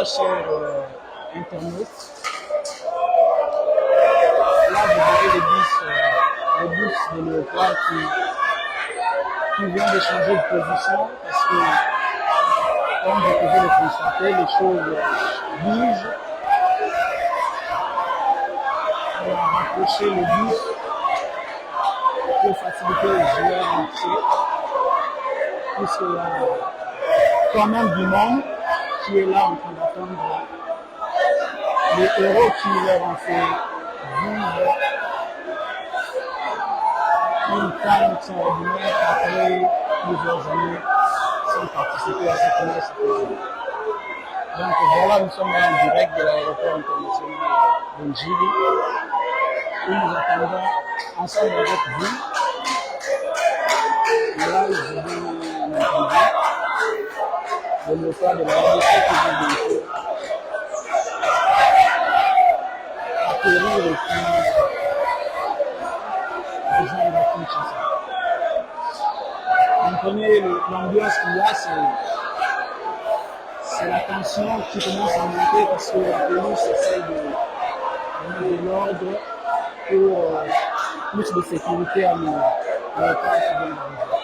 chers internautes. Là, vous voyez les bus de Léopard qui viennent de changer de position parce que, comme vous pouvez le constater, les choses bougent. On va rapprocher le bus pour faciliter les joueurs entiers, puisqu'il y a quand même du monde qui est là en train d'attendre les héros qui leur ont fait vivre une femme extraordinaire après plusieurs années sans participer à cette messe. Donc voilà, nous sommes en direct de l'aéroport international de Njili, où nous attendons ensemble avec vous. Et là, je vous entendez le Léopard de la RDC qui vient bientôt atterrir et puis rejoindre la Kinshasa. Comprenez l'ambiance qu'il y a, c'est la tension qui commence à monter parce que la police essaie de mettre de l'ordre pour plus de sécurité à nos Léopards qui viennent d'arriver.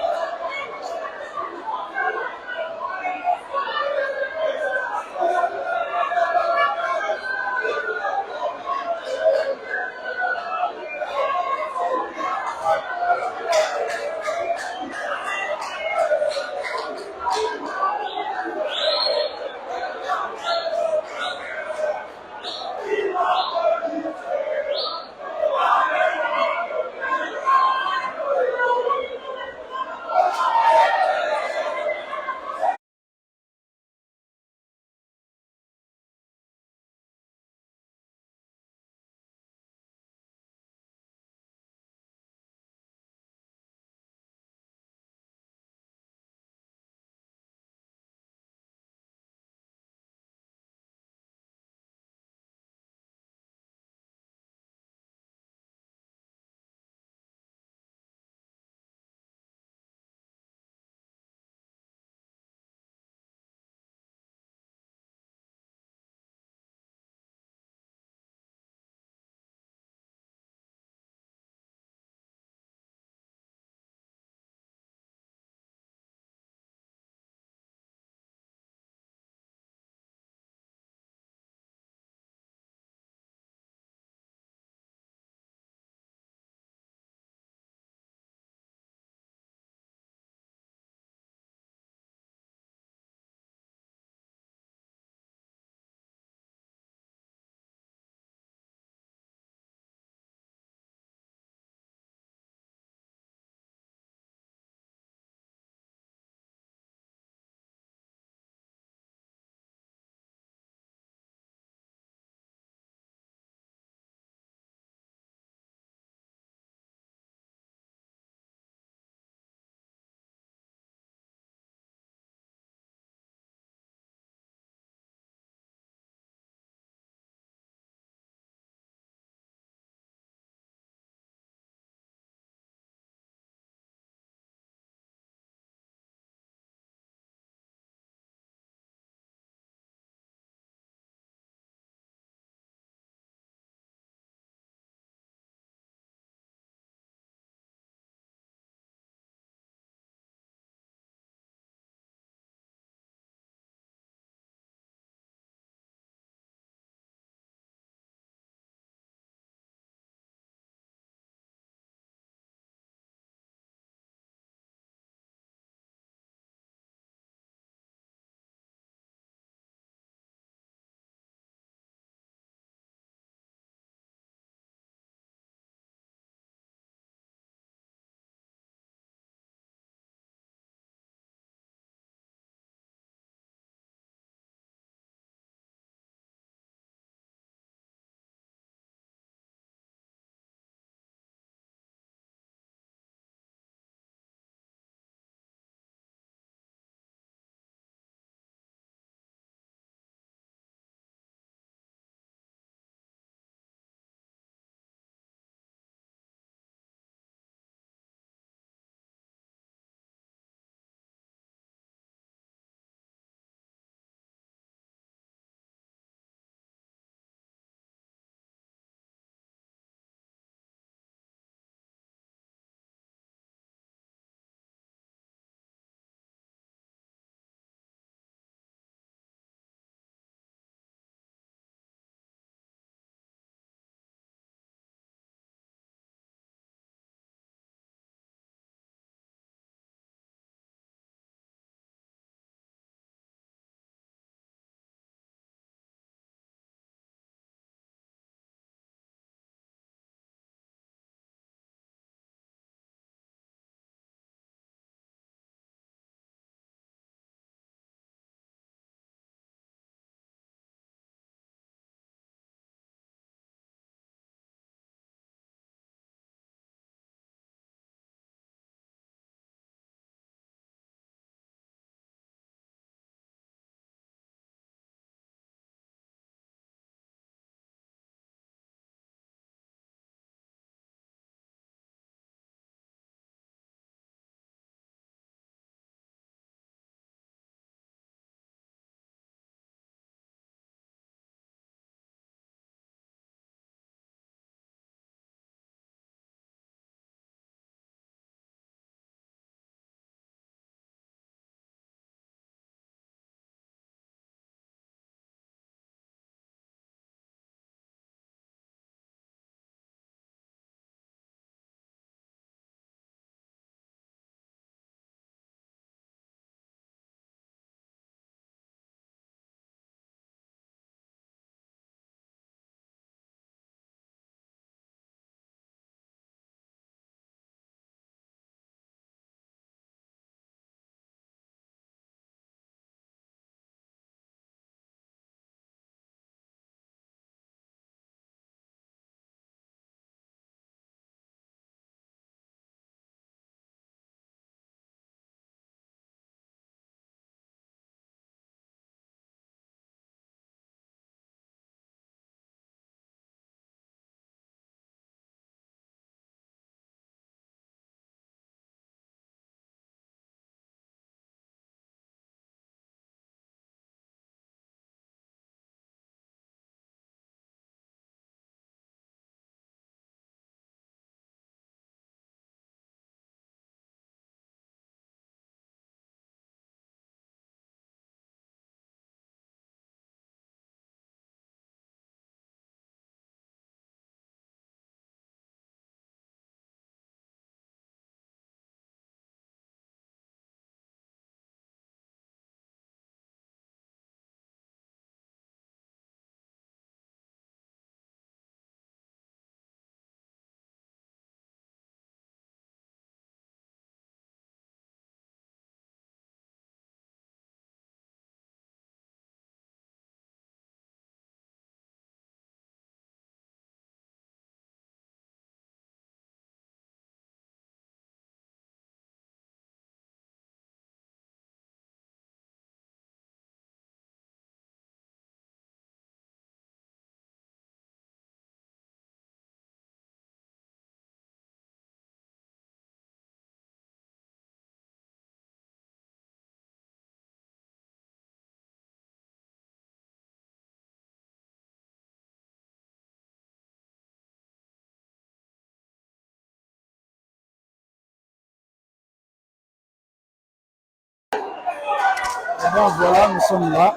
Et donc voilà, nous sommes là.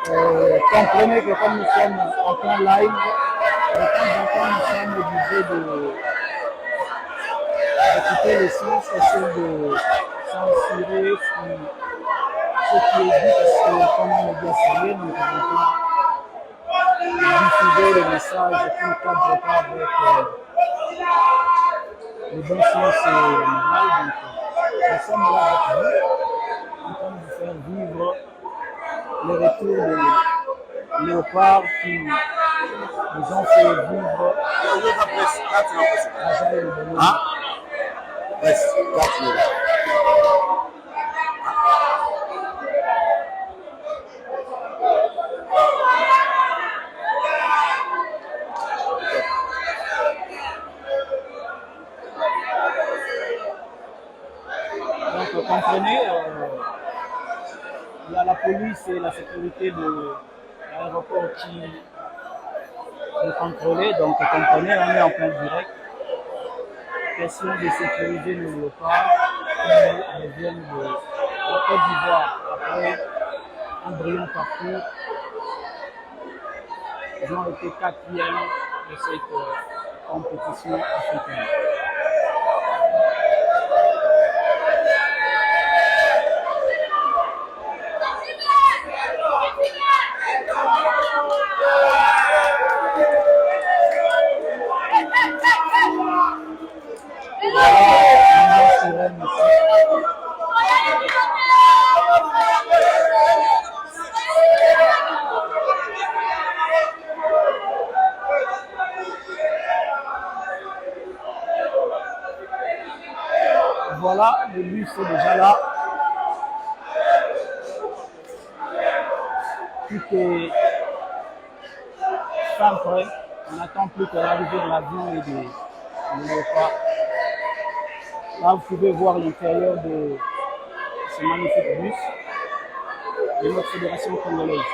Comprenez que comme nous sommes en plein live, de temps en temps nous sommes obligés d'écouter les sons, essayer de censurer ce qui est dit, parce que comme on est bien sérieux, nous ne pouvons pas diffuser le message qui ne cadre pas avec le bon sens moral. Donc nous sommes là avec vous, en train de faire vivre le retour de Léopard qui nous ont fait vivre à Jaël le Bonhomme. Ah, presque 4 000. Donc vous comprenez, il y a la police et la sécurité de l'aéroport qui nous contrôlent. Donc vous comprenez, on est en plein direct. Question de sécuriser nos léopards qui reviennent de la Côte d'Ivoire après un brillant parcours. Ils ont été 4e de cette compétition africaine. Voilà, le bus est déjà là. Tout est fin prêt. On n'attend plus que l'arrivée de l'avion et de Léopard. Là, vous pouvez voir l'intérieur de ce magnifique bus de notre fédération congolaise.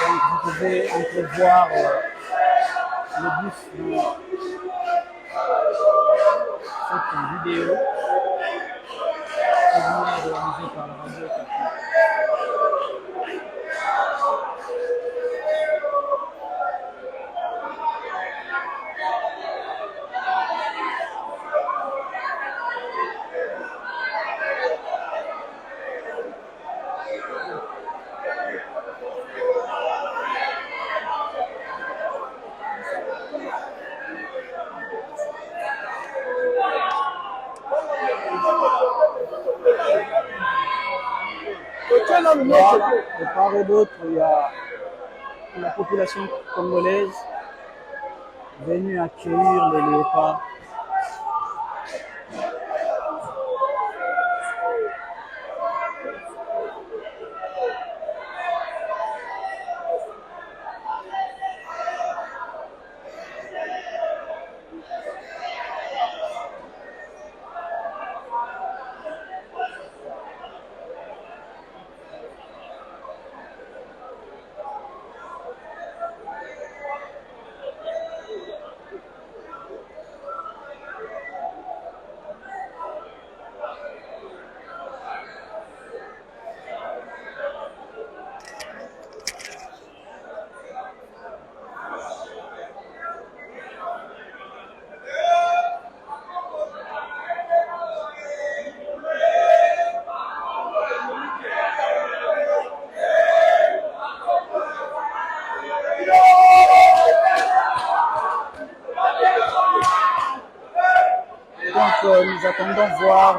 Donc, vous pouvez entrevoir le bus dans cette vidéo qui est réalisée par la radio. Voilà, de part et d'autre, il y a la population congolaise venue accueillir les léopards. Donc nous attendons voir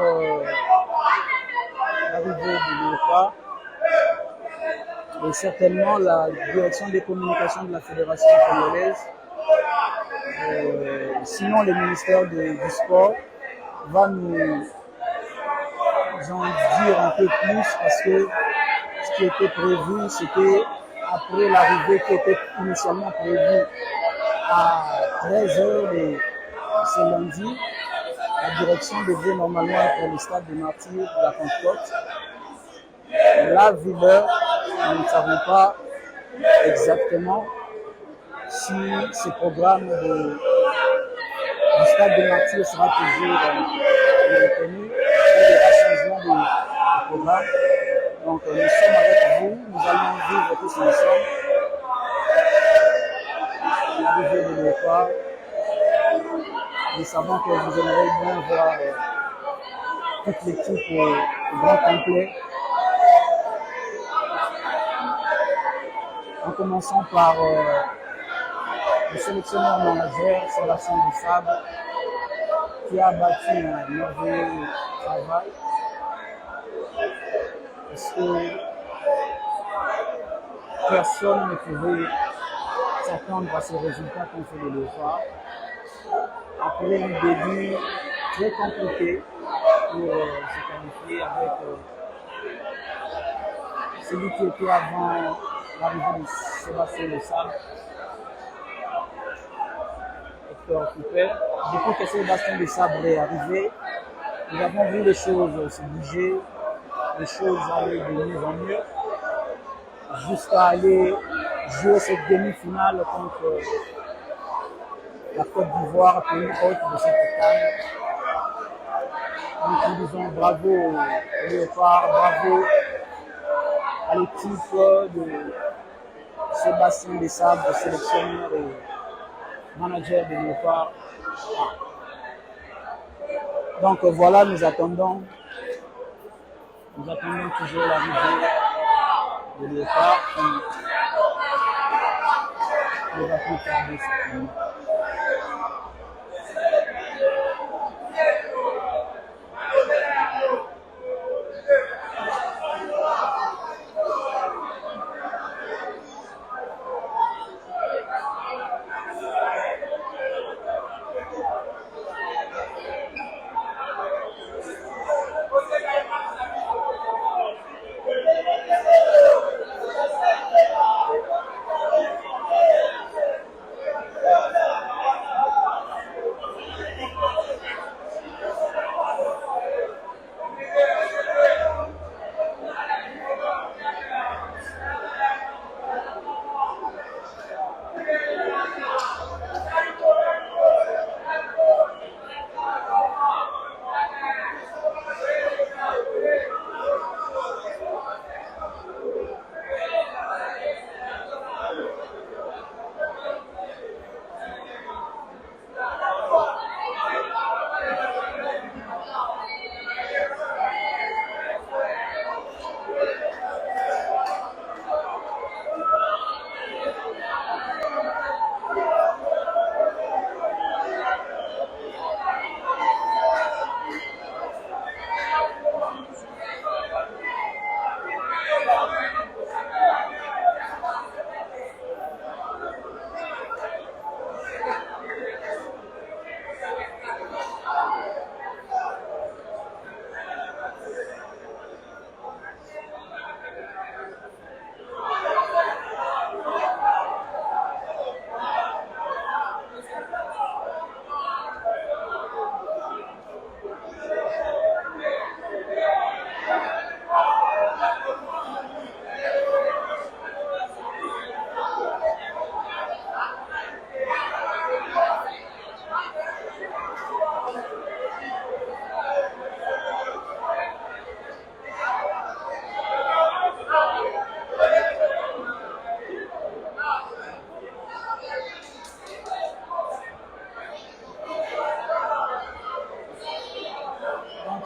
l'arrivée du Léopard et certainement la direction des communications de la Fédération congolaise, sinon le ministère du Sport va nous en dire un peu plus, parce que ce qui était prévu, c'était après l'arrivée qui était initialement prévue à 13h ce lundi. La direction devait normalement être le stade de Martyrs de la Pentecôte. Là, vu l'heure, nous ne savons pas exactement si ce programme du stade de Martyrs sera toujours maintenu, il y aura changement de programme. Donc nous sommes avec vous, nous allons vivre tous ensemble l'arrivée de Léopard. Nous savons que vous aimeriez bien voir toute l'équipe au grand complet. En commençant par le sélectionneur manager Sébastien Bissab, qui a bâti un merveilleux travail. Parce que personne ne pouvait s'attendre à ces résultats qu'on fait de Léopard. Après un début très compliqué pour se qualifier avec celui qui était avant l'arrivée de Sébastien Bissab, Hector Cooper. Depuis que Sébastien Bissab est arrivé, nous avons vu les choses se bouger, les choses aller de mieux en mieux, jusqu'à aller jouer cette demi-finale contre la Côte d'Ivoire, pays hôte de cette CAN. Nous disons bravo aux Léopards, bravo à l'équipe de Sébastien Bissab, sélectionneur et manager des Léopards. Donc voilà, nous attendons toujours l'arrivée de Léopards qui ne va plus tarder certainement.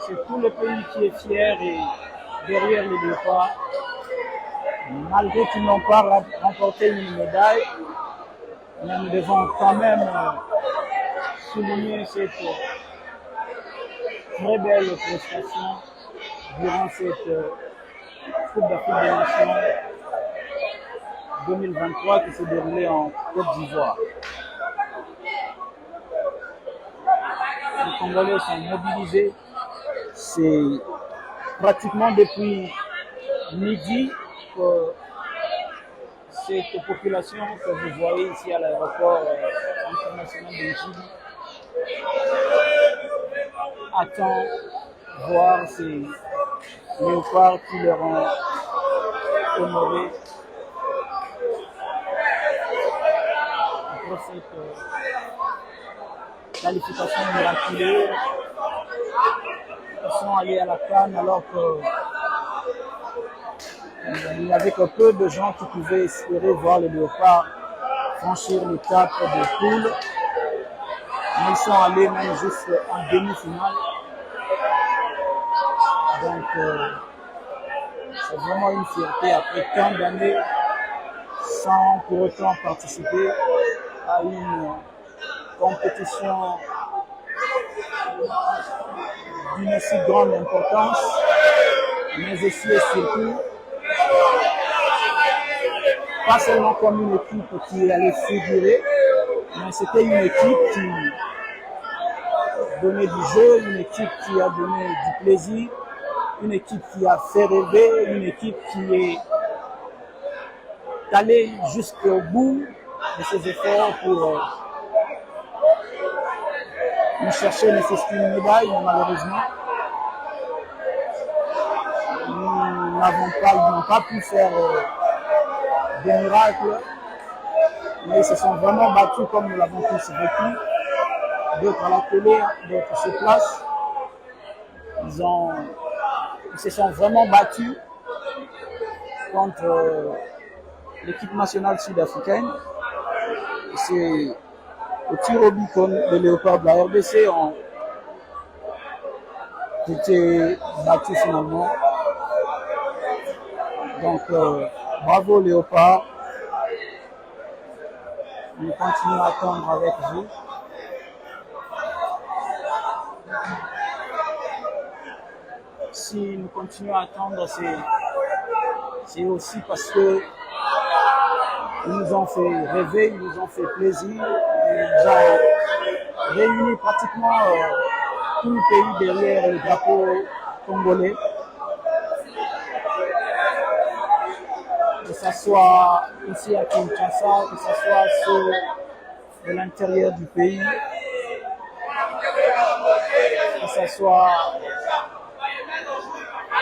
C'est tout le pays qui est fier et derrière les Léopards, malgré qu'ils n'ont pas remporté une médaille, mais nous devons quand même souligner cette très belle prestation durant cette Coupe d'Afrique des Nations 2023 qui s'est déroulée en Côte d'Ivoire. Les Congolais sont mobilisés. C'est pratiquement depuis midi que cette population que vous voyez ici à l'aéroport international de Djibouti attend voir ces léopards qui leur ont honoré vivre cette qualification miraculeuse. Ils sont allés à la CAN alors qu'il n'y avait que peu de gens qui pouvaient espérer voir les Léopards franchir le cap de poule. Mais ils sont allés même jusqu'en demi-finale. Donc, c'est vraiment une fierté après tant d'années sans pour autant participer à une compétition d'une aussi grande importance, mais aussi et surtout, pas seulement comme une équipe qui allait figurer, mais c'était une équipe qui donnait du jeu, une équipe qui a donné du plaisir, une équipe qui a fait rêver, une équipe qui est allée jusqu'au bout de ses efforts pour nous chercher une médaille, mais malheureusement, nous n'avons pas pu faire des miracles, mais ils se sont vraiment battus comme nous l'avons tous vécu. D'autres à la télé, d'autres sur place. Ils se sont vraiment battus contre l'équipe nationale sud-africaine. C'est au tir au but les Léopards de la RDC ont été battus finalement. Donc bravo Léopards. Nous continuons à attendre avec vous. Si nous continuons à attendre, c'est aussi parce que ils nous ont fait rêver, ils nous ont fait plaisir, ils nous ont réunis pratiquement tout le pays derrière le drapeau congolais. Que ce soit ici à Kinshasa, que ce soit ceux de l'intérieur du pays, que ce soit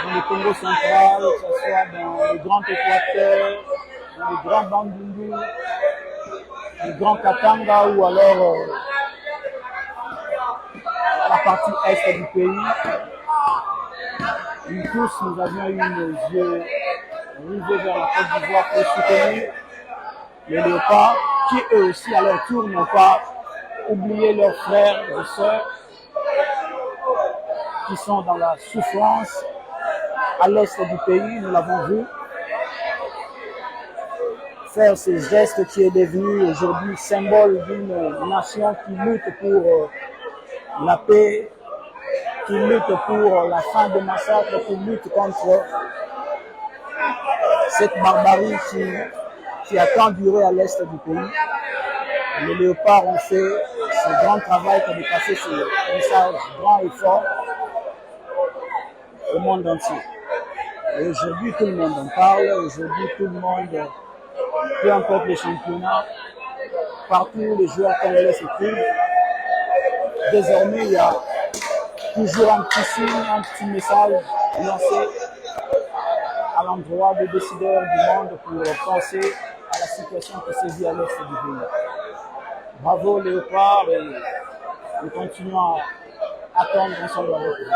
dans le Congo central, que ce soit dans le Grand Équateur, dans le Grand Bandundu, le Grand Katanga ou alors la partie est du pays. Nous tous, nous avions eu nos yeux rivés vers la Côte d'Ivoire pour soutenir les Léopards, qui eux aussi à leur tour n'ont pas oublié leurs frères et sœurs qui sont dans la souffrance à l'est du pays, nous l'avons vu, faire ce geste qui est devenu aujourd'hui symbole d'une nation qui lutte pour la paix, qui lutte pour la fin des massacres, qui lutte contre cette barbarie qui a tant duré à l'est du pays. Les Léopards ont fait ce grand travail qui a dépassé ce message grand et fort au monde entier. Et aujourd'hui, tout le monde en parle. Aujourd'hui, tout le monde, peu importe les championnats, partout où les joueurs congolais se trouvent, désormais, il y a toujours un petit signe, un petit message lancé à l'endroit des décideurs du monde pour penser à la situation qui sévit à l'est du pays. Bravo Léopard et nous continuons à attendre ensemble avec vous.